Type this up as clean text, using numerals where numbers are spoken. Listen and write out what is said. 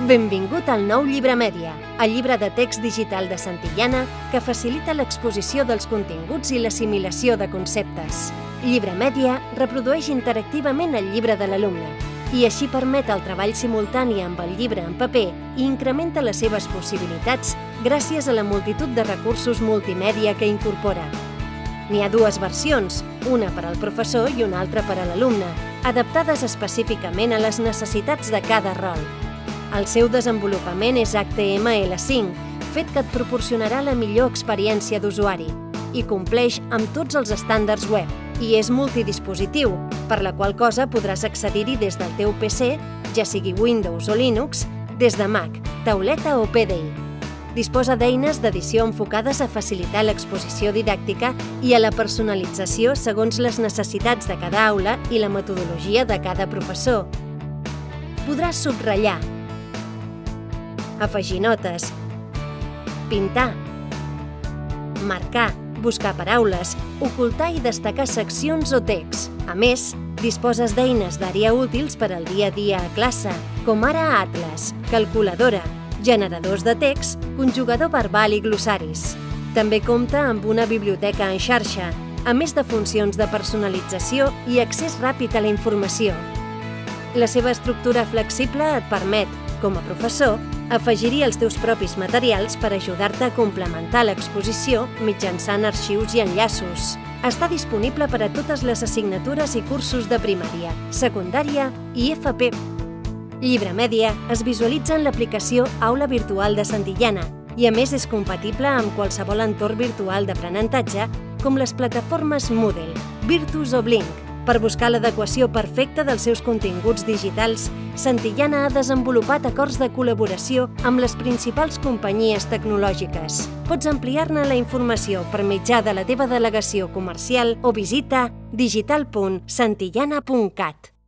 Benvingut al nou Llibramèdia, el llibre de text digital de Santillana que facilita l'exposició dels continguts i l'assimilació de conceptes. Llibramèdia reprodueix interactivament el llibre de l'alumne i així permet el treball simultani amb el llibre en paper i incrementa les seves possibilitats gràcies a la multitud de recursos multimèdia que incorpora. N'hi ha dues versions, una per al professor i una altra per a l'alumne, adaptades específicament a les necessitats de cada rol. El seu desenvolupament és HTML5, fet que et proporcionarà la millor experiència d'usuari i compleix amb tots els estàndards web i és multidispositiu, per la qual cosa podràs accedir-hi des del teu PC, ja sigui Windows o Linux, des de Mac, tauleta o PDI. Disposa d'eines d'edició enfocades a facilitar l'exposició didàctica i a la personalització segons les necessitats de cada aula i la metodologia de cada professor. Podràs subratllar, afegir notes, pintar, marcar, buscar paraules, ocultar i destacar seccions o text. A més, disposes d'eines d'àrea útils per al dia a dia a classe, com ara Atlas, calculadora, generadors de text, conjugador verbal i glossaris. També compta amb una biblioteca en xarxa, a més de funcions de personalització i accés ràpid a la informació. La seva estructura flexible et permet, com a professor, afegir-hi els teus propis materials per ajudar-te a complementar l'exposició mitjançant arxius i enllaços. Està disponible per a totes les assignatures i cursos de primària, secundària i FP. Llibramèdia es visualitza en l'aplicació Aula Virtual de Santillana i a més és compatible amb qualsevol entorn virtual d'aprenentatge com les plataformes Moodle, Virtus o Blink. Per buscar l'adequació perfecta dels seus continguts digitals, Santillana ha desenvolupat acords de col·laboració amb les principals companyies tecnològiques. Pots ampliar-ne la informació per mitjà de la teva delegació comercial o visita digital.santillana.cat.